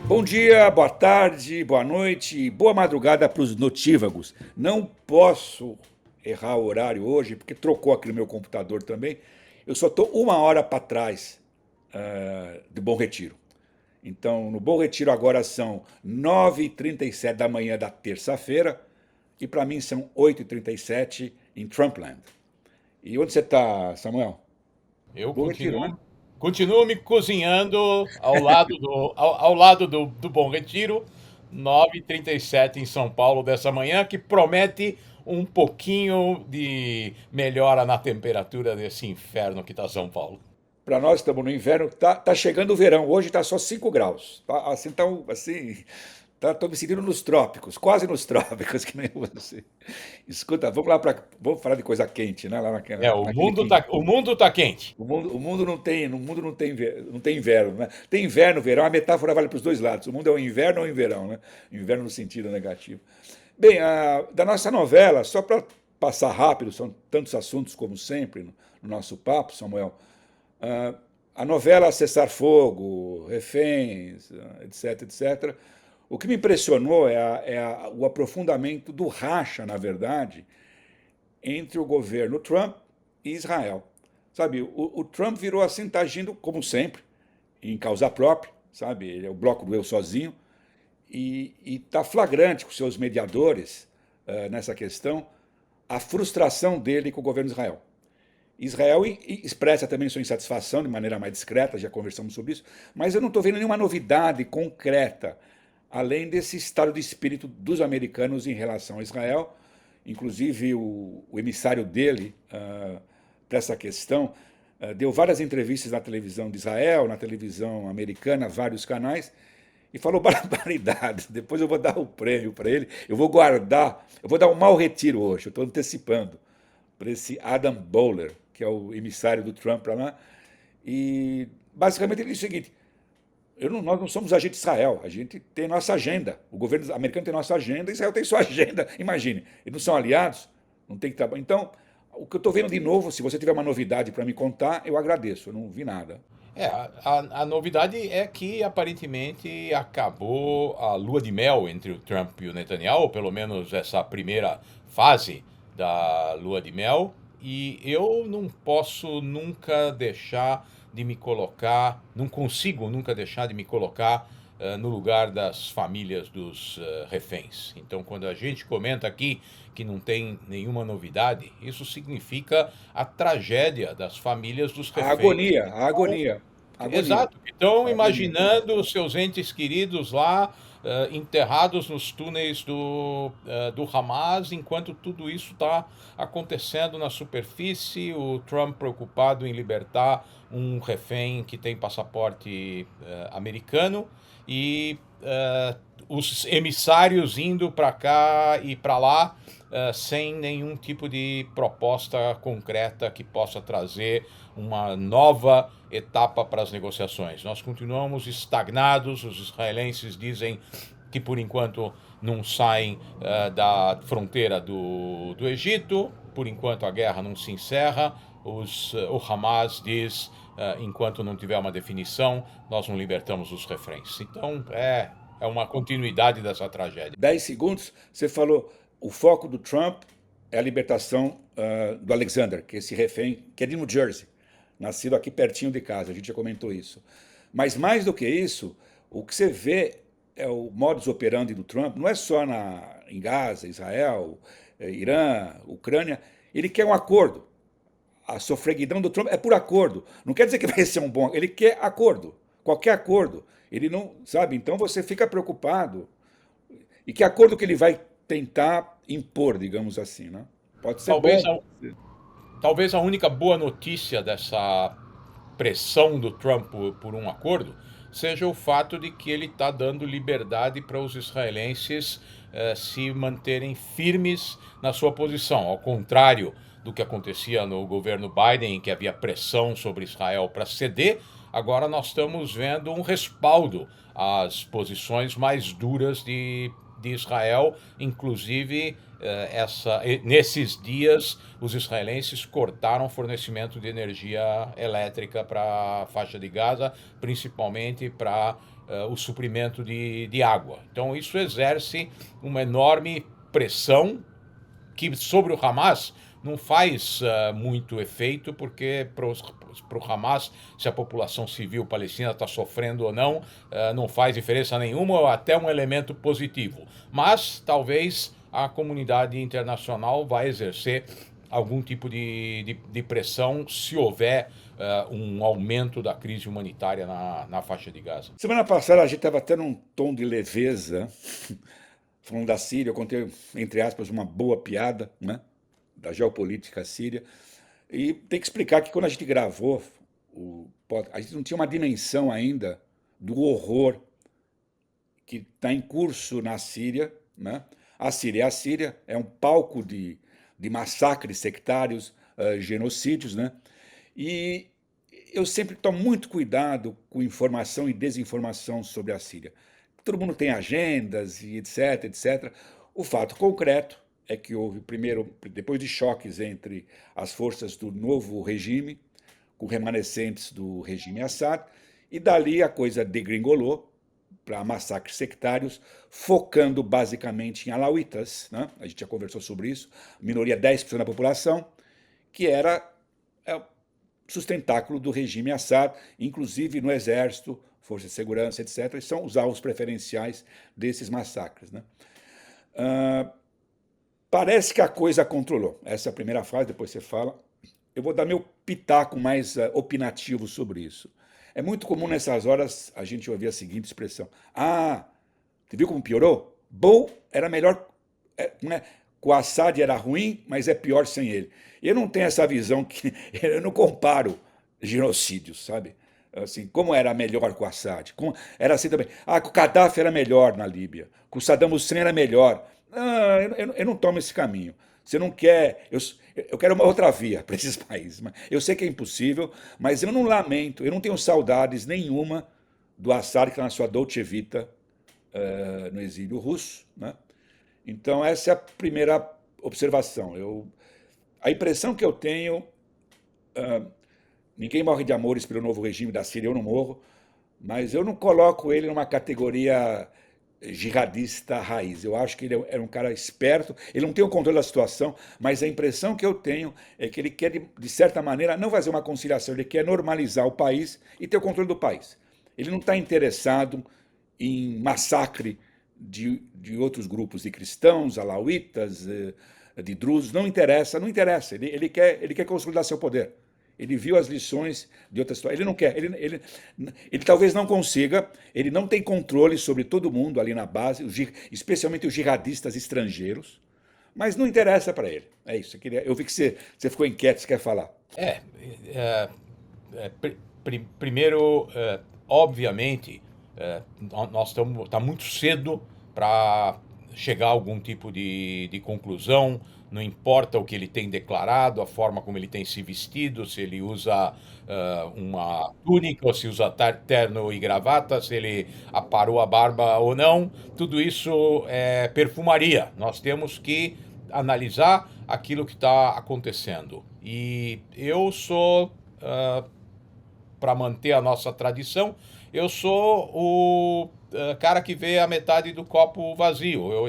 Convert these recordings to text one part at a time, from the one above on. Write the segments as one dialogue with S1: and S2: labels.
S1: Bom dia, boa tarde, boa noite e boa madrugada para os notívagos. Não posso errar o horário hoje, porque trocou aqui no meu computador também. Eu só estou uma hora para trás do Bom Retiro. Então, no Bom Retiro agora são 9h37 da manhã da terça-feira e para mim são 8h37 em Trumpland. E onde você está, Samuel?
S2: Eu
S1: Bom Retiro, né?
S2: continuo me cozinhando ao lado do Bom Retiro, 9h37 em São Paulo dessa manhã, que promete um pouquinho de melhora na temperatura desse inferno que está São Paulo.
S1: Para nós estamos no inverno, tá chegando o verão. Hoje está só 5 graus. Tá, assim, tô me sentindo nos trópicos, quase nos trópicos, que nem você. Escuta, vamos falar de coisa quente, né? Naquele clima.
S2: O mundo tá quente.
S1: Não tem inverno, né? Tem inverno, verão, a metáfora vale para os dois lados. O mundo é o inverno ou o verão, né? Inverno no sentido negativo. Bem, da nossa novela, só para passar rápido, são tantos assuntos como sempre no nosso papo, Samuel. Ah, a novela Cessar Fogo, Reféns, etc, etc. O que me impressionou o aprofundamento do racha, na verdade, entre o governo Trump e Israel. Sabe, o Trump virou assim, está agindo como sempre, em causa própria, sabe? Ele é o bloco do eu sozinho, e está flagrante com seus mediadores nessa questão a frustração dele com o governo de Israel. Israel expressa também sua insatisfação de maneira mais discreta, já conversamos sobre isso, mas eu não estou vendo nenhuma novidade concreta, além desse estado de espírito dos americanos em relação a Israel. Inclusive, o emissário dele para essa questão deu várias entrevistas na televisão de Israel, na televisão americana, vários canais, e falou barbaridades. Depois eu vou dar o prêmio para ele, eu vou dar um mau retiro hoje, eu estou antecipando para esse Adam Bowler, que é o emissário do Trump para lá. E basicamente ele diz o seguinte: nós não somos agente de Israel, a gente tem nossa agenda. O governo americano tem nossa agenda, Israel tem sua agenda. Imagine, eles não são aliados, não tem que trabalhar. Então, o que eu estou vendo de novo, se você tiver uma novidade para me contar, eu agradeço, eu não vi nada.
S2: A novidade é que aparentemente acabou a lua de mel entre o Trump e o Netanyahu, ou pelo menos essa primeira fase da lua de mel, e eu não posso nunca deixar de me colocar, não consigo nunca deixar de me colocar no lugar das famílias dos reféns. Então, quando a gente comenta aqui que não tem nenhuma novidade, isso significa a tragédia das famílias dos reféns.
S1: A agonia, a agonia,
S2: Exato. Estão
S1: a agonia.
S2: imaginando os seus entes queridos lá, enterrados nos túneis do Hamas, enquanto tudo isso está acontecendo na superfície. O Trump preocupado em libertar um refém que tem passaporte americano e os emissários indo para cá e para lá sem nenhum tipo de proposta concreta que possa trazer uma nova etapa para as negociações. Nós continuamos estagnados, os israelenses dizem que por enquanto não saem da fronteira do Egito, por enquanto a guerra não se encerra, o Hamas diz enquanto não tiver uma definição, nós não libertamos os reféns. Então é uma continuidade dessa tragédia.
S1: 10 segundos, você falou, o foco do Trump é a libertação do Alexander, que é esse refém, que é de New Jersey, nascido aqui pertinho de casa, a gente já comentou isso. Mas mais do que isso, o que você vê é o modus operandi do Trump, não é só em Gaza, Israel, Irã, Ucrânia, ele quer um acordo. A sofreguidão do Trump é por acordo. Não quer dizer que vai ser um bom, ele quer acordo, qualquer acordo. Ele não, sabe? Então você fica preocupado. E que acordo que ele vai tentar impor, digamos assim, né? Pode ser
S2: Talvez
S1: bom.
S2: a, talvez a única boa notícia dessa pressão do Trump por um acordo seja o fato de que ele está dando liberdade para os israelenses se manterem firmes na sua posição, ao contrário do que acontecia no governo Biden, em que havia pressão sobre Israel para ceder. agora nós estamos vendo um respaldo às posições mais duras de Israel, inclusive nesses dias os israelenses cortaram o fornecimento de energia elétrica para a faixa de Gaza, principalmente para o suprimento de água. Então isso exerce uma enorme pressão que sobre o Hamas não faz muito efeito, porque para o Hamas, se a população civil palestina está sofrendo ou não, não faz diferença nenhuma, ou até um elemento positivo. Mas talvez a comunidade internacional vai exercer algum tipo de pressão se houver um aumento da crise humanitária na faixa de Gaza.
S1: Semana passada a gente estava tendo um tom de leveza, falando da Síria. Eu contei, entre aspas, uma boa piada, né, da geopolítica síria. E tem que explicar que quando a gente gravou, a gente não tinha uma dimensão ainda do horror que está em curso na Síria, né? A Síria é um palco de massacres sectários, genocídios, né? E eu sempre tomo muito cuidado com informação e desinformação sobre a Síria. Todo mundo tem agendas e etc, etc. O fato concreto é que houve, primeiro, depois de choques entre as forças do novo regime, com remanescentes do regime Assad, e dali a coisa degringolou para massacres sectários, focando basicamente em alauítas, né? A gente já conversou sobre isso, minoria 10% da população, que era sustentáculo do regime Assad, inclusive no exército, força de segurança, etc., e são os alvos preferenciais desses massacres, né? Parece que a coisa controlou. Essa é a primeira fase, depois você fala. Eu vou dar meu pitaco mais opinativo sobre isso. É muito comum nessas horas a gente ouvir a seguinte expressão: ah, você viu como piorou? Bom, era melhor, né? Com o Assad era ruim, mas é pior sem ele. Eu não tenho essa visão, que eu não comparo genocídios, sabe? Assim, como era melhor com o Assad? Era assim também. Ah, com o Gaddafi era melhor na Líbia, com o Saddam Hussein era melhor. Ah, eu não tomo esse caminho. Você não quer. Eu quero uma outra via para esses países. Eu sei que é impossível, mas eu não lamento, eu não tenho saudades nenhuma do Assad, que está na sua Dolce Vita, no exílio russo, né? Então, essa é a primeira observação. A impressão que eu tenho, ninguém morre de amores pelo novo regime da Síria, eu não morro, mas eu não coloco ele numa categoria jihadista raiz. Eu acho que ele é um cara esperto, ele não tem o controle da situação, mas a impressão que eu tenho é que ele quer, de certa maneira, não fazer uma conciliação, ele quer normalizar o país e ter o controle do país. Ele não está interessado em massacre de outros grupos de cristãos, alauítas, de drusos, não interessa, não interessa. Ele quer consolidar seu poder. Ele viu as lições de outras situações. Ele não quer, ele talvez não consiga, ele não tem controle sobre todo mundo ali na base, especialmente os jihadistas estrangeiros, mas não interessa para ele. É isso. Eu vi que você ficou inquieto, você quer falar.
S2: Primeiro, obviamente, nós está muito cedo para chegar a algum tipo de conclusão. Não importa o que ele tem declarado, a forma como ele tem se vestido, se ele usa uma túnica, ou se usa terno e gravata, se ele aparou a barba ou não, tudo isso é perfumaria. Nós temos que analisar aquilo que está acontecendo. E eu sou, para manter a nossa tradição, eu sou o cara que vê a metade do copo vazio. Eu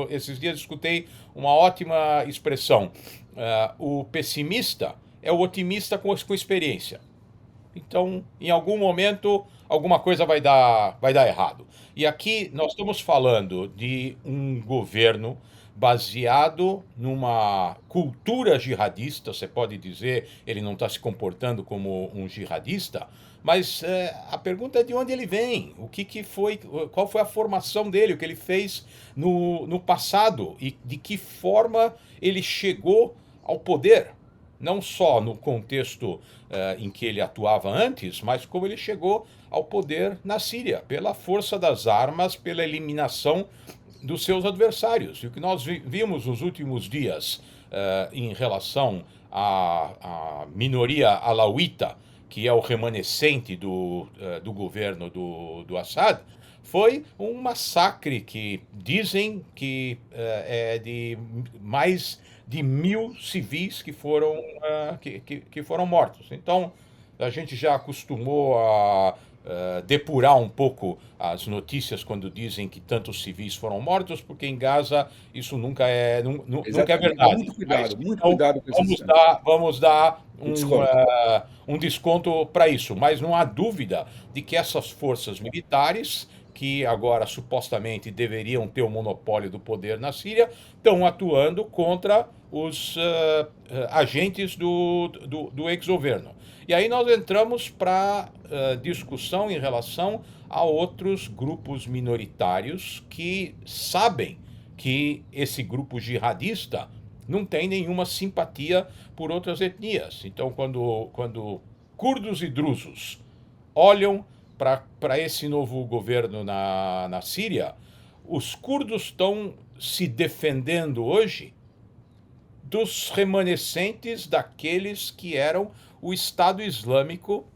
S2: esses dias escutei uma ótima expressão. O pessimista é o otimista com experiência. Então, em algum momento, alguma coisa vai dar errado. E aqui nós estamos falando de um governo baseado numa cultura jihadista. Você pode dizer, ele não está se comportando como um jihadista, mas a pergunta é de onde ele vem, qual foi a formação dele, o que ele fez no passado e de que forma ele chegou ao poder. Não só no contexto em que ele atuava antes, mas como ele chegou ao poder na Síria, pela força das armas, pela eliminação dos seus adversários. E o que nós vimos nos últimos dias em relação à minoria alauíta, que é o remanescente do governo do Assad, foi um massacre que dizem que é de mais de 1.000 civis que foram mortos. Então, a gente já acostumou a depurar um pouco as notícias quando dizem que tantos civis foram mortos, porque em Gaza isso nunca é
S1: Exatamente.
S2: verdade. Mas,
S1: Muito
S2: então,
S1: cuidado com essas.
S2: vamos dar
S1: O desconto.
S2: um desconto para isso. Mas não há dúvida de que essas forças militares, que agora supostamente deveriam ter o monopólio do poder na Síria, estão atuando contra os agentes do ex-governo. E aí nós entramos para discussão em relação a outros grupos minoritários que sabem que esse grupo jihadista não tem nenhuma simpatia por outras etnias. Então, quando curdos e drusos olham para esse novo governo na Síria, os curdos estão se defendendo hoje dos remanescentes daqueles que eram o Estado Islâmico,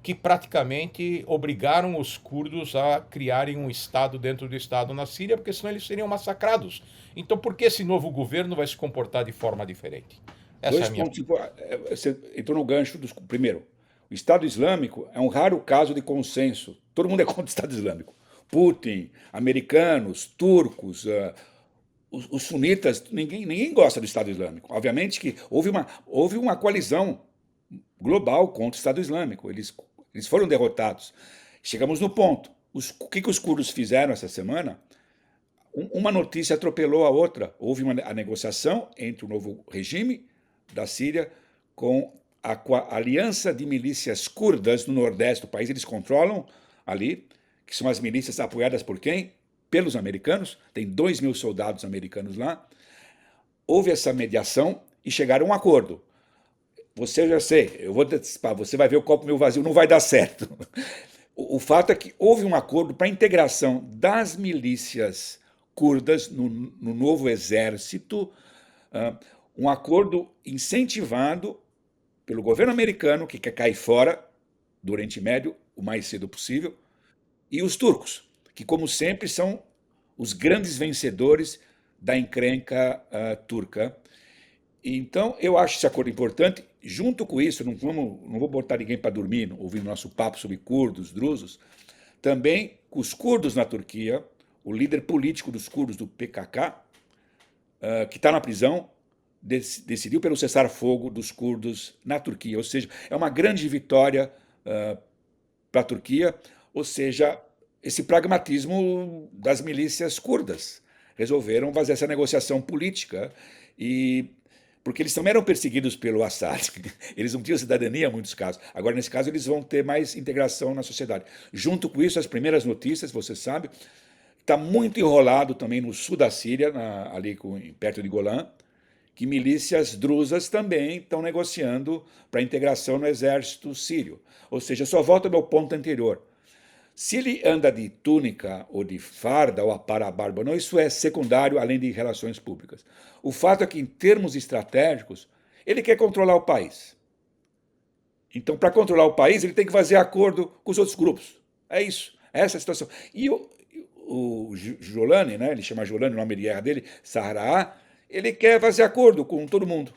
S2: que praticamente obrigaram os curdos a criarem um Estado dentro do Estado na Síria, porque senão eles seriam massacrados. Então, por que esse novo governo vai se comportar de forma diferente? Essa é
S1: Dois
S2: a minha.
S1: pontos. Você entrou no gancho dos. Primeiro, o Estado Islâmico é um raro caso de consenso. Todo mundo é contra o Estado Islâmico. Putin, americanos, turcos, os sunitas, ninguém gosta do Estado Islâmico. Obviamente que houve uma coalizão global contra o Estado Islâmico. Eles foram derrotados. Chegamos no ponto. O que os curdos fizeram essa semana? Uma notícia atropelou a outra. Houve a negociação entre o novo regime da Síria com a aliança de milícias curdas no nordeste do país. Eles controlam ali, que são as milícias apoiadas por quem? Pelos americanos. Tem 2.000 soldados americanos lá. Houve essa mediação e chegaram a um acordo. Você já sei, eu vou antecipar, você vai ver o copo meio vazio, não vai dar certo. O fato é que houve um acordo para a integração das milícias curdas no novo exército, um acordo incentivado pelo governo americano, que quer cair fora do Oriente Médio o mais cedo possível, e os turcos, que, como sempre, são os grandes vencedores da encrenca turca. Então, eu acho esse acordo importante. Junto com isso, não vou botar ninguém para dormir ouvindo nosso papo sobre curdos, drusos, também com os curdos na Turquia, o líder político dos curdos do PKK, que está na prisão, decidiu pelo cessar-fogo dos curdos na Turquia. Ou seja, é uma grande vitória para a Turquia, ou seja, esse pragmatismo das milícias curdas. Resolveram fazer essa negociação política porque eles também eram perseguidos pelo Assad. Eles não tinham cidadania em muitos casos. Agora, nesse caso, eles vão ter mais integração na sociedade. Junto com isso, as primeiras notícias, você sabe, está muito enrolado também no sul da Síria, ali perto de Golã, que milícias drusas também estão negociando para a integração no exército sírio. Ou seja, só volta ao meu ponto anterior. Se ele anda de túnica ou de farda ou para a barba, não, isso é secundário, além de relações públicas. O fato é que, em termos estratégicos, ele quer controlar o país. Então, para controlar o país, ele tem que fazer acordo com os outros grupos. É isso, essa é a situação. E o Jolani, né, ele chama Jolani, o nome de guerra dele, Sahara, ele quer fazer acordo com todo mundo,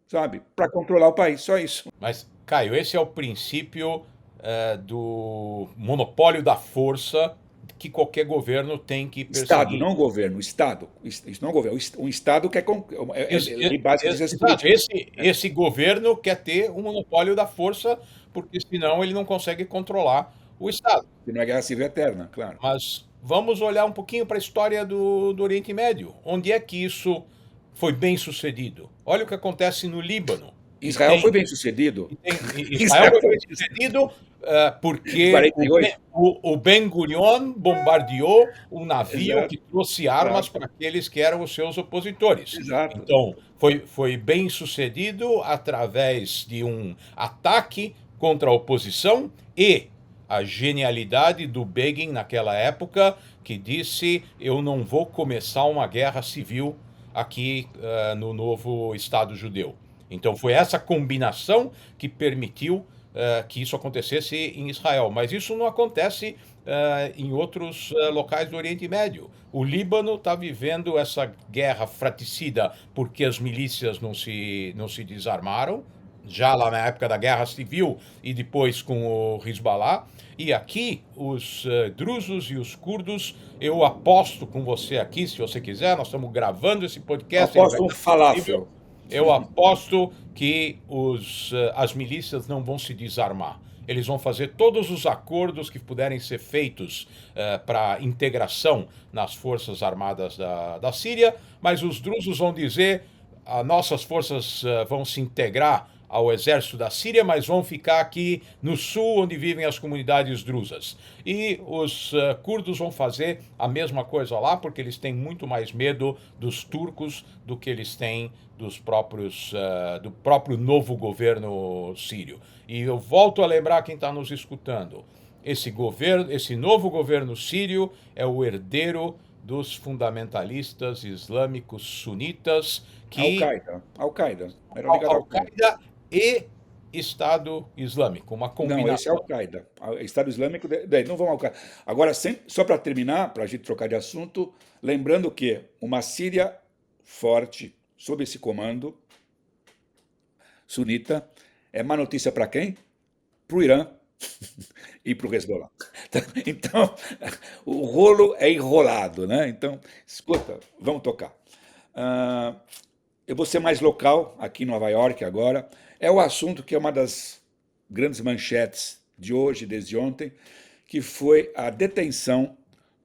S1: sabe? Para controlar o país, só isso.
S2: Mas, Caio, esse é o princípio do monopólio da força que qualquer governo tem que
S1: Estado,
S2: perseguir.
S1: não governo, Estado. Isso não é governo. Um Estado que é base de
S2: Exato,
S1: políticas.
S2: esse governo quer ter o monopólio da força, porque senão ele não consegue controlar o Estado.
S1: Que não é guerra civil eterna, claro.
S2: Mas vamos olhar um pouquinho para a história do Oriente Médio. Onde é que isso foi bem sucedido? Olha o que acontece no Líbano. E
S1: Israel foi bem sucedido.
S2: Israel
S1: Israel
S2: foi
S1: foi
S2: bem
S1: bem sucedido.
S2: sucedido
S1: Em
S2: porque
S1: 48.
S2: O Ben Gurion bombardeou um navio
S1: Exato,
S2: que trouxe armas
S1: exato,
S2: para aqueles que eram os seus opositores.
S1: exato.
S2: Então, foi bem sucedido através de um ataque contra a oposição e a genialidade do Begin naquela época, que disse: eu não vou começar uma guerra civil aqui no novo Estado judeu. Então foi essa combinação que permitiu que isso acontecesse em Israel, mas isso não acontece em outros locais do Oriente Médio. O Líbano está vivendo essa guerra fratricida porque as milícias não se desarmaram, já lá na época da Guerra Civil e depois com o Hezbollah. E aqui, os drusos e os curdos, eu aposto com você aqui, se você quiser, nós estamos gravando esse podcast, ele vai
S1: Aposto um
S2: estar disponível.
S1: falafel.
S2: Eu aposto que as milícias não vão se desarmar. Eles vão fazer todos os acordos que puderem ser feitos para integração nas forças armadas da Síria, mas os drusos vão dizer: nossas forças vão se integrar ao exército da Síria, mas vão ficar aqui no sul, onde vivem as comunidades drusas. E os curdos vão fazer a mesma coisa lá, porque eles têm muito mais medo dos turcos do que eles têm do próprio novo governo sírio. E eu volto a lembrar quem está nos escutando: esse novo governo sírio é o herdeiro dos fundamentalistas islâmicos sunitas que
S1: Al-Qaeda. Al-Qaeda. Era ligado ao Al-Qaeda.
S2: Al-Qaeda e Estado Islâmico, uma
S1: Não, esse é
S2: combinação.
S1: Al-Qaeda. Estado Islâmico, não vamos Al-Qaeda. Agora, só para terminar, para a gente trocar de assunto, lembrando que uma Síria forte, sob esse comando sunita, é má notícia para quem? Para o Irã e para o Hezbollah. Então, o rolo é enrolado, né? Então, escuta, vamos tocar. Ah, eu vou ser mais local, aqui em Nova York agora. É o assunto que é uma das grandes manchetes de hoje, desde ontem, que foi a detenção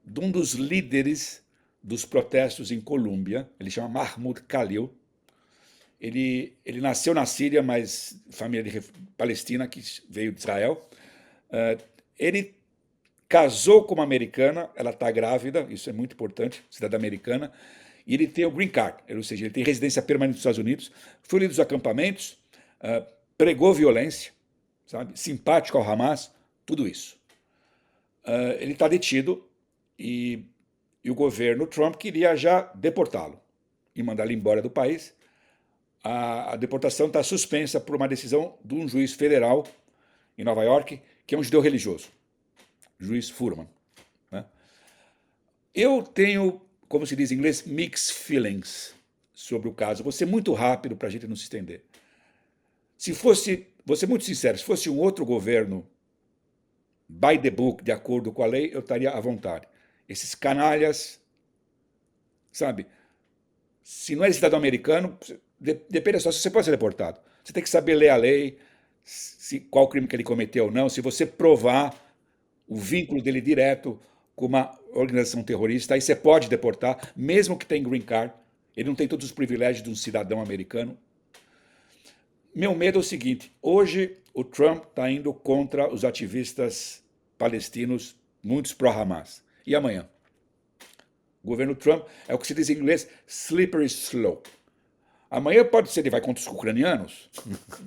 S1: de um dos líderes dos protestos em Colômbia. Ele chama Mahmoud Khalil. Ele nasceu na Síria, mas família de palestina que veio de Israel. Ele casou com uma americana, ela está grávida, isso é muito importante, cidadã americana, e ele tem o green card, ou seja, ele tem residência permanente nos Estados Unidos, foi líder dos acampamentos, pregou violência, sabe, simpático ao Hamas, tudo isso. Ele está detido e o governo Trump queria já deportá-lo e mandá-lo embora do país. A deportação está suspensa por uma decisão de um juiz federal em Nova York, que é um judeu religioso, juiz Furman. Né? Eu tenho, como se diz em inglês, mixed feelings sobre o caso. Vou ser muito rápido para a gente não se estender. Vou ser muito sincero, se fosse um outro governo, by the book, de acordo com a lei, eu estaria à vontade. Esses canalhas, sabe, se não é cidadão americano, depende só se você pode ser deportado. Você tem que saber ler a lei, qual crime que ele cometeu ou não, se você provar o vínculo dele direto com uma organização terrorista, aí você pode deportar, mesmo que tenha green card. Ele não tem todos os privilégios de um cidadão americano. Meu medo é o seguinte: hoje o Trump está indo contra os ativistas palestinos, muitos pró-Hamas. E amanhã? O governo Trump é o que se diz em inglês slippery slope. Amanhã pode ser ele vai contra os ucranianos,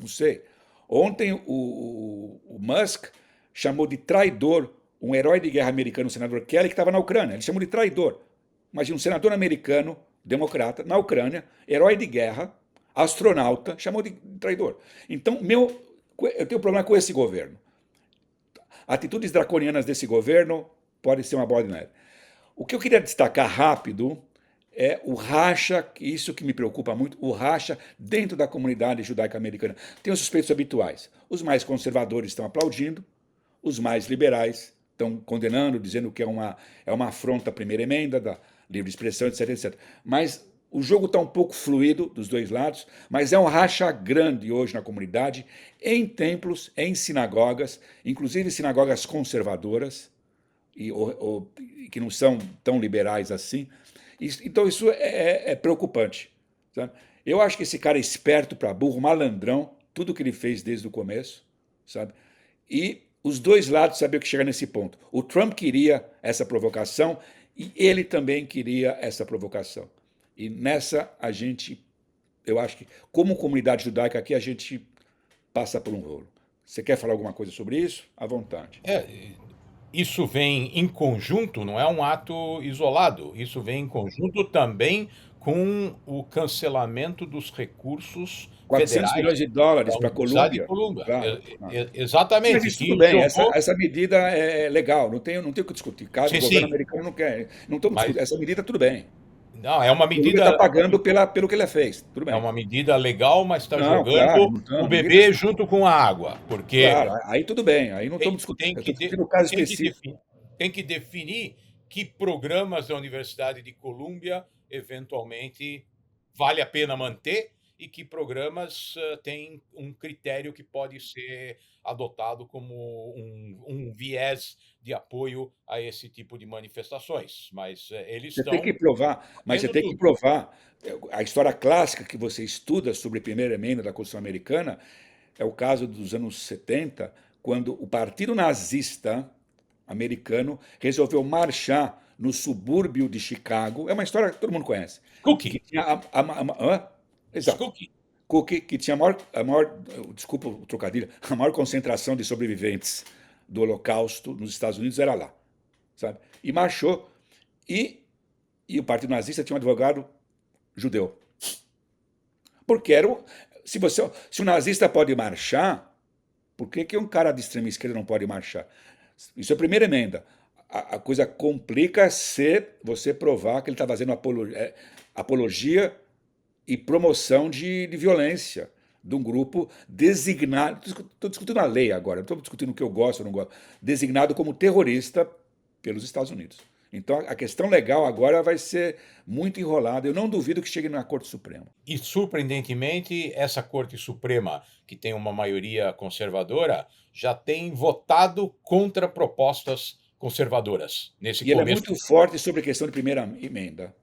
S1: não sei. Ontem o Musk chamou de traidor um herói de guerra americano, o senador Kelly, que estava na Ucrânia. Ele chamou de traidor. Imagina, um senador americano, democrata, na Ucrânia, herói de guerra, astronauta, chamou de traidor. Então, eu tenho problema com esse governo. Atitudes draconianas desse governo podem ser uma bola de neve. O que eu queria destacar rápido é o racha, isso que me preocupa muito, o racha dentro da comunidade judaica americana. Tem os suspeitos habituais. Os mais conservadores estão aplaudindo, os mais liberais estão condenando, dizendo que é uma afronta à primeira emenda, da livre expressão, etc, etc. Mas o jogo está um pouco fluido dos dois lados, mas é um racha grande hoje na comunidade, em templos, em sinagogas, inclusive sinagogas conservadoras, que não são tão liberais assim. Então isso é preocupante. Sabe? Eu acho que esse cara é esperto para burro, malandrão, tudo que ele fez desde o começo, sabe? E os dois lados sabiam que chega nesse ponto. O Trump queria essa provocação e ele também queria essa provocação. E nessa eu acho que, como comunidade judaica aqui, a gente passa por um rolo. Você quer falar alguma coisa sobre isso? À vontade.
S2: isso vem em conjunto, não é um ato isolado, isso vem em conjunto também com o cancelamento dos recursos
S1: 400
S2: federais
S1: milhões de dólares
S2: da
S1: para a
S2: Universidade de
S1: Colômbia,
S2: Colômbia.
S1: claro, claro. Mas
S2: Exatamente,
S1: isso tudo
S2: que
S1: bem,
S2: jogou.
S1: essa medida é legal, não tem o que discutir. Caso o
S2: Sim,
S1: governo
S2: sim,
S1: americano não quer, não estamos
S2: mas
S1: discutindo, essa medida tudo bem.
S2: não, é uma
S1: A Colômbia está
S2: medida,
S1: pagando pelo que ele fez, tudo
S2: é
S1: bem.
S2: uma medida legal, mas está
S1: Não, claro,
S2: jogando
S1: não
S2: o
S1: estamos, ninguém está
S2: bebê
S1: discutindo.
S2: junto com a água, porque
S1: Claro, aí tudo bem, aí não estamos discutindo.
S2: tem
S1: Eu
S2: que,
S1: estou discutindo o caso
S2: tem que
S1: específico.
S2: tem que definir que programas da Universidade de Colômbia eventualmente vale a pena manter e que programas têm um critério que pode ser adotado como um viés de apoio a esse tipo de manifestações. Mas eles
S1: Você tem que
S2: estão
S1: provar, mas você
S2: tendo
S1: tem que
S2: tudo.
S1: provar. A história clássica que você estuda sobre a primeira emenda da Constituição Americana é o caso dos anos 70, quando o Partido Nazista americano resolveu marchar no subúrbio de Chicago. É uma história que todo mundo conhece. Que
S2: Cookie,
S1: tinha hã? Exato.
S2: Cookie.
S1: Cookie, que tinha desculpa o trocadilho, a maior concentração de sobreviventes do Holocausto nos Estados Unidos era lá, sabe? E marchou. E, e o Partido Nazista tinha um advogado judeu. Porque se o nazista pode marchar, por que um cara de extrema esquerda não pode marchar? Isso é a primeira emenda. A coisa complica se você provar que ele está fazendo apologia e promoção de violência de um grupo designado. Estou discutindo a lei agora, não estou discutindo o que eu gosto ou não gosto. Designado como terrorista pelos Estados Unidos. Então a questão legal agora vai ser muito enrolada. Eu não duvido que chegue na Corte Suprema.
S2: E, surpreendentemente, essa Corte Suprema, que tem uma maioria conservadora, já tem votado contra propostas conservadoras nesse
S1: E ela é
S2: começo.
S1: muito forte sobre a questão de primeira emenda.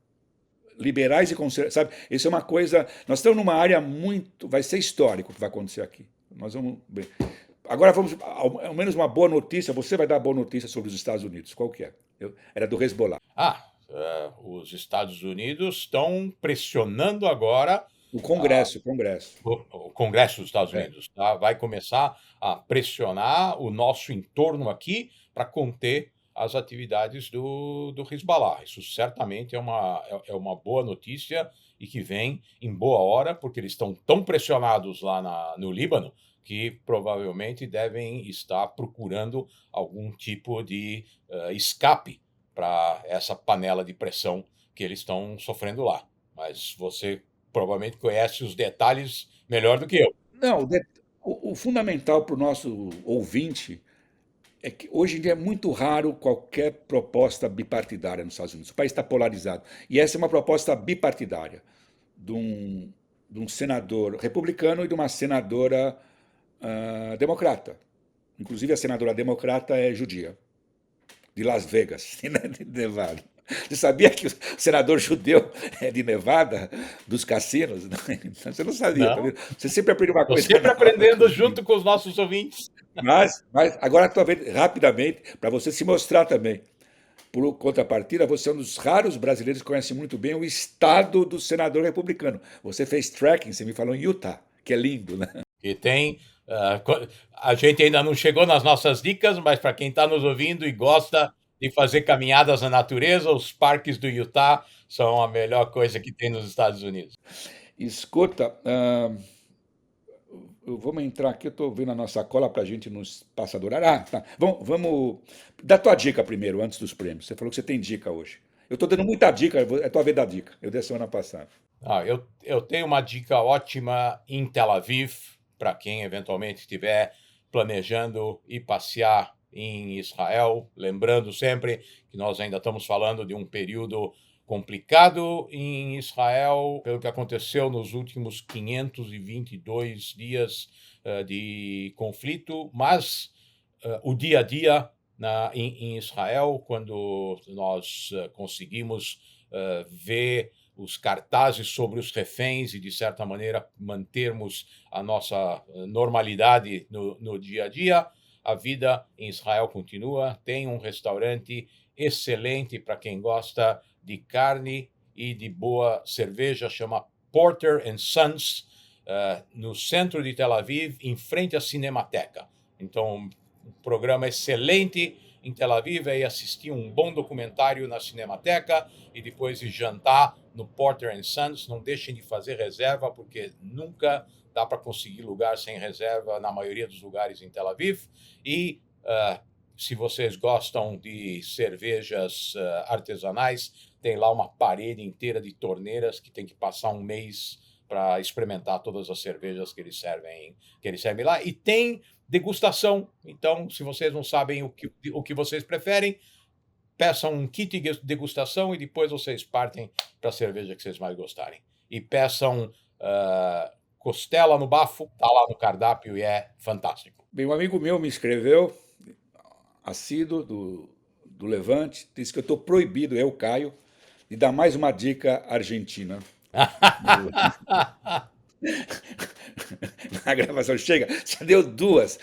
S1: Liberais e conservadores, sabe? Isso é uma coisa. Nós estamos numa área muito. Vai ser histórico o que vai acontecer aqui. Nós vamos ver. Agora vamos, ao menos uma boa notícia. Você vai dar boa notícia sobre os Estados Unidos. Qual que é? Era do Hezbollah.
S2: Os Estados Unidos estão pressionando agora
S1: O Congresso.
S2: o Congresso dos Estados
S1: É.
S2: Unidos, tá? Vai começar a pressionar o nosso entorno aqui para conter as atividades do Hezbollah. Isso certamente é uma boa notícia e que vem em boa hora, porque eles estão tão pressionados lá no Líbano que provavelmente devem estar procurando algum tipo de escape para essa panela de pressão que eles estão sofrendo lá. Mas você provavelmente conhece os detalhes melhor do que eu.
S1: Não, o fundamental para o nosso ouvinte é que hoje em dia é muito raro qualquer proposta bipartidária nos Estados Unidos. O país está polarizado. E essa é uma proposta bipartidária de de um senador republicano e de uma senadora democrata. Inclusive, a senadora democrata é judia, de Las Vegas, de Nevada. Você sabia que o senador judeu é de Nevada, dos cassinos? Você não sabia, tá
S2: Não,
S1: vendo? Você sempre aprende uma
S2: estou
S1: coisa
S2: sempre
S1: nova
S2: aprendendo
S1: comigo.
S2: junto com os nossos ouvintes.
S1: Mas agora estou vendo rapidamente, para você se mostrar também. Por contrapartida, você é um dos raros brasileiros que conhece muito bem o estado do senador republicano. Você fez tracking, você me falou em Utah, que é lindo, né?
S2: E tem. A gente ainda não chegou nas nossas dicas, mas para quem está nos ouvindo e gosta de fazer caminhadas na natureza, os parques do Utah são a melhor coisa que tem nos Estados Unidos.
S1: Escuta, vamos entrar aqui, eu estou vendo a nossa cola para a gente nos passar do horário. Tá. Vamos. Dá tua dica primeiro, antes dos prêmios. Você falou que você tem dica hoje. Eu estou dando muita dica, é tua vez da dica. Eu dei a semana passada.
S2: Eu tenho uma dica ótima em Tel Aviv, para quem eventualmente estiver planejando ir passear em Israel, lembrando sempre que nós ainda estamos falando de um período complicado em Israel, pelo que aconteceu nos últimos 522 dias de conflito, mas o dia a dia em Israel, quando nós conseguimos ver os cartazes sobre os reféns e, de certa maneira, mantermos a nossa normalidade no dia a dia, a vida em Israel continua. Tem um restaurante excelente para quem gosta de carne e de boa cerveja, chama Porter and Sons, no centro de Tel Aviv, em frente à Cinemateca. Então, um programa excelente em Tel Aviv é ir assistir um bom documentário na Cinemateca e depois ir jantar no Porter and Sons. Não deixem de fazer reserva, porque nunca dá para conseguir lugar sem reserva na maioria dos lugares em Tel Aviv. E se vocês gostam de cervejas artesanais, tem lá uma parede inteira de torneiras que tem que passar um mês para experimentar todas as cervejas que eles servem lá. E tem degustação. Então, se vocês não sabem o que vocês preferem, peçam um kit de degustação e depois vocês partem para a cerveja que vocês mais gostarem. E peçam costela no bafo, está lá no cardápio e é fantástico.
S1: Bem, um amigo meu me escreveu, assíduo do Levante, disse que eu estou proibido, eu, Caio, de dar mais uma dica argentina. Na gravação chega, já deu duas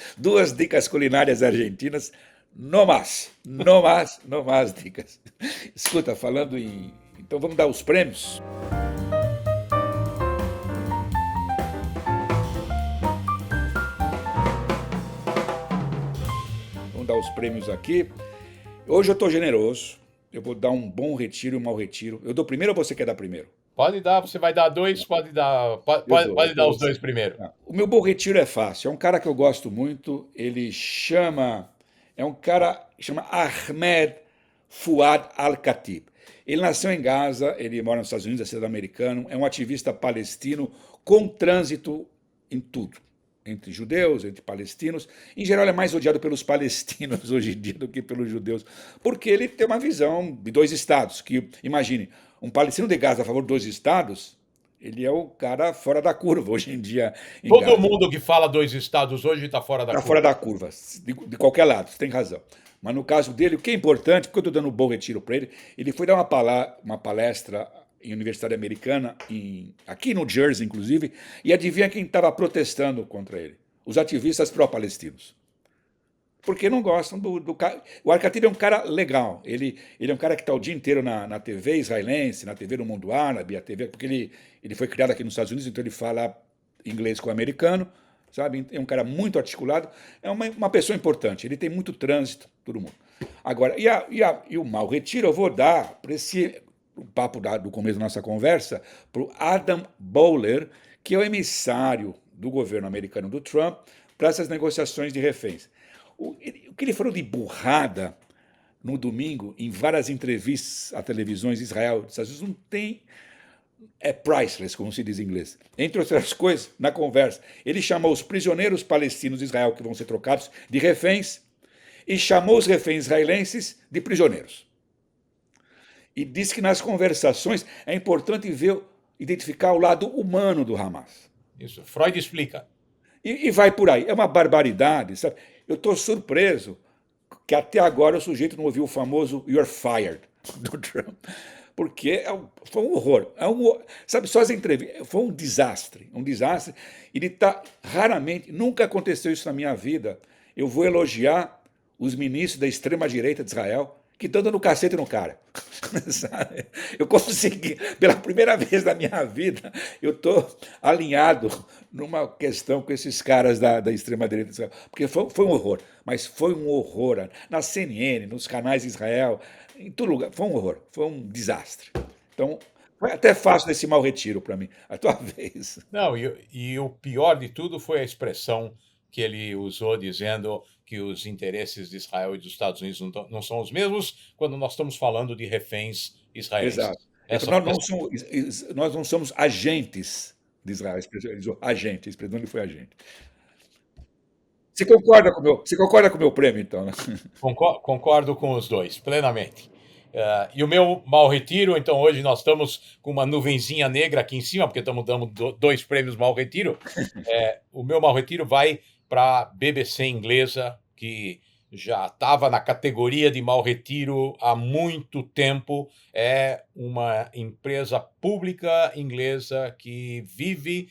S1: dicas culinárias argentinas, no mais dicas. Escuta, falando em... Então vamos dar os prêmios? Vamos dar os prêmios aqui. Hoje eu estou generoso, eu vou dar um bom retiro e um mau retiro. Eu dou primeiro ou você quer dar primeiro?
S2: Pode dar, você vai dar dois, pode dar os dois primeiro.
S1: O meu bom retiro é fácil. É um cara que eu gosto muito. É um cara que chama Ahmed Fouad Al-Khatib. Ele nasceu em Gaza, ele mora nos Estados Unidos, é cidadão americano. É um ativista palestino com trânsito em tudo. Entre judeus, entre palestinos. Em geral, ele é mais odiado pelos palestinos hoje em dia do que pelos judeus, porque ele tem uma visão de dois estados. Que, imagine, um palestino de Gaza a favor de dois estados, ele é o cara fora da curva hoje em dia.
S2: Todo Gaza. Mundo que fala dois estados hoje está fora da curva.
S1: Está fora da curva, de qualquer lado, você tem razão. Mas no caso dele, o que é importante, porque eu estou dando um bom retiro para ele foi dar uma palestra em Universidade Americana, aqui no Jersey, inclusive, e adivinha quem estava protestando contra ele? Os ativistas pró-palestinos. Porque não gostam do cara. O Al-Khatib é um cara legal. Ele é um cara que está o dia inteiro na TV israelense, na TV do mundo árabe, a TV, porque ele foi criado aqui nos Estados Unidos, então ele fala inglês com o americano, sabe? É um cara muito articulado, é uma pessoa importante. Ele tem muito trânsito, todo mundo. Agora, e o mau retiro eu vou dar para esse papo do começo da nossa conversa, para o Adam Bowler, que é o emissário do governo americano do Trump para essas negociações de reféns. O que ele falou de burrada no domingo, em várias entrevistas a televisões de Israel, dos Estados Unidos, não tem... É priceless, como se diz em inglês. Entre outras coisas, na conversa, ele chamou os prisioneiros palestinos de Israel que vão ser trocados de reféns e chamou os reféns israelenses de prisioneiros. E disse que nas conversações é importante identificar o lado humano do Hamas.
S2: Isso, Freud explica.
S1: E vai por aí. É uma barbaridade, sabe? Eu estou surpreso que até agora o sujeito não ouviu o famoso "You're fired" do Trump. Porque foi um horror. Sabe, só as entrevistas. Foi um desastre. Um desastre. Ele está raramente, nunca aconteceu isso na minha vida. Eu vou elogiar os ministros da extrema-direita de Israel que estão dando cacete no cara. Sabe? Eu consegui, pela primeira vez na minha vida, eu estou alinhado numa questão com esses caras da extrema-direita de Israel. Porque foi um horror, mas foi um horror. Na CNN, nos canais de Israel, em todo lugar, foi um horror, foi um desastre. Então, foi até fácil desse mau retiro para mim, a tua vez.
S2: Não, e o pior de tudo foi a expressão que ele usou dizendo que os interesses de Israel e dos Estados Unidos não são os mesmos quando nós estamos falando de reféns israelenses.
S1: Exato. Nós não somos agentes de Israel. A expressão ele foi agente. Você concorda com o meu prêmio, então? Né?
S2: Concordo com os dois, plenamente. E o meu mau retiro, então hoje nós estamos com uma nuvenzinha negra aqui em cima, porque estamos dando dois prêmios mau retiro. O meu mau retiro vai para a BBC inglesa, que já estava na categoria de mau retiro há muito tempo. É uma empresa pública inglesa que vive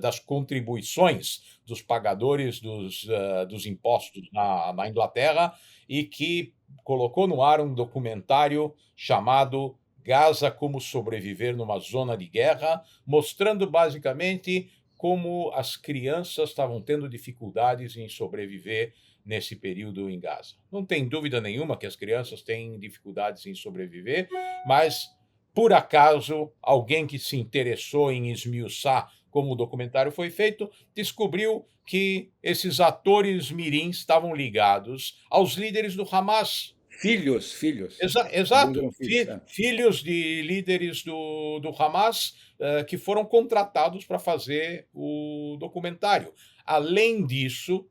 S2: das contribuições dos pagadores dos impostos na Inglaterra e que colocou no ar um documentário chamado Gaza, como sobreviver numa zona de guerra, mostrando basicamente como as crianças estavam tendo dificuldades em sobreviver nesse período em Gaza. Não tem dúvida nenhuma que as crianças têm dificuldades em sobreviver, mas, por acaso, alguém que se interessou em esmiuçar como o documentário foi feito, descobriu que esses atores mirins estavam ligados aos líderes do Hamas.
S1: Filhos. Alguns
S2: Exato,
S1: eram filhos,
S2: filhos de líderes do Hamas que foram contratados para fazer o documentário. Além disso,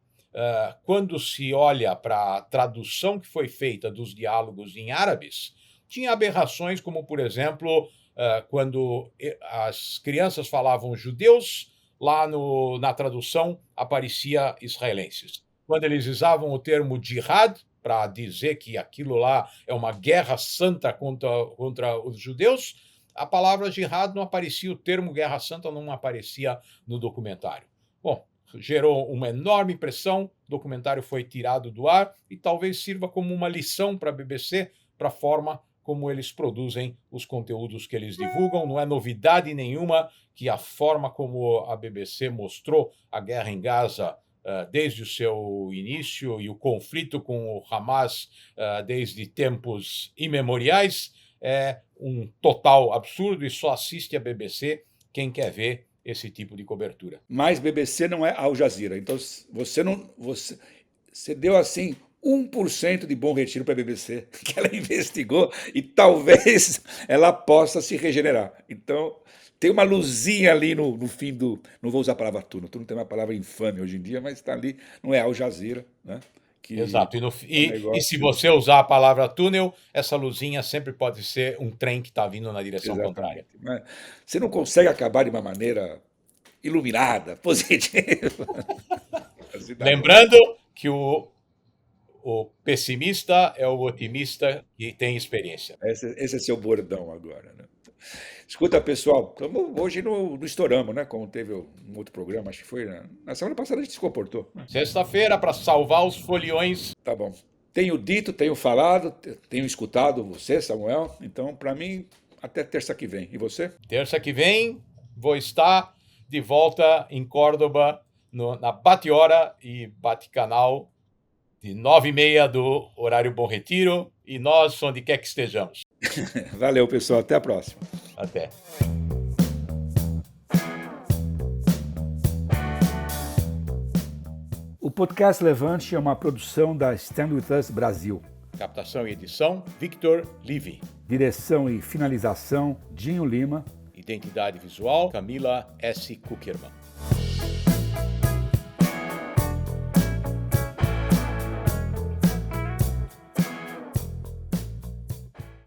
S2: quando se olha para a tradução que foi feita dos diálogos em árabes, tinha aberrações como, por exemplo, quando as crianças falavam judeus, lá na tradução aparecia israelenses. Quando eles usavam o termo jihad, para dizer que aquilo lá é uma guerra santa contra os judeus, a palavra jihad não aparecia, o termo guerra santa não aparecia no documentário. Bom, gerou uma enorme pressão, o documentário foi tirado do ar e talvez sirva como uma lição para a BBC, para a forma como eles produzem os conteúdos que eles divulgam. Não é novidade nenhuma que a forma como a BBC mostrou a guerra em Gaza desde o seu início e o conflito com o Hamas desde tempos imemoriais é um total absurdo e só assiste a BBC quem quer ver esse tipo de cobertura.
S1: Mas BBC não é Al Jazeera. Então você deu assim 1% de Bom Retiro para a BBC, que ela investigou e talvez ela possa se regenerar. Então, tem uma luzinha ali no fim do... Não vou usar a palavra túnel, túnel tem uma palavra infame hoje em dia, mas está ali, não é Al Jazeera, né?
S2: Exato, e se você usar a palavra túnel, essa luzinha sempre pode ser um trem que está vindo na direção contrária.
S1: Mas você não consegue acabar de uma maneira iluminada, positiva.
S2: Lembrando que o pessimista é o otimista que tem experiência.
S1: Esse é seu bordão agora, né? Escuta, pessoal, hoje não estouramos, né? Como teve um outro programa, acho que foi na semana passada a gente se comportou.
S2: Sexta-feira, para salvar os foliões.
S1: Tá bom. Tenho dito, tenho falado, tenho escutado você, Samuel. Então, para mim, até terça que vem. E você?
S2: Terça que vem, vou estar de volta em Córdoba, na Bate-Hora e Bate-Canal, de 9h30 do horário Bom Retiro, e nós, onde quer que estejamos.
S1: Valeu, pessoal. Até a próxima.
S2: Até.
S1: O podcast Levante é uma produção da Stand With Us Brasil.
S2: Captação e edição, Victor Livy.
S1: Direção e finalização, Dinho Lima.
S2: Identidade visual, Camila S. Kuckerman.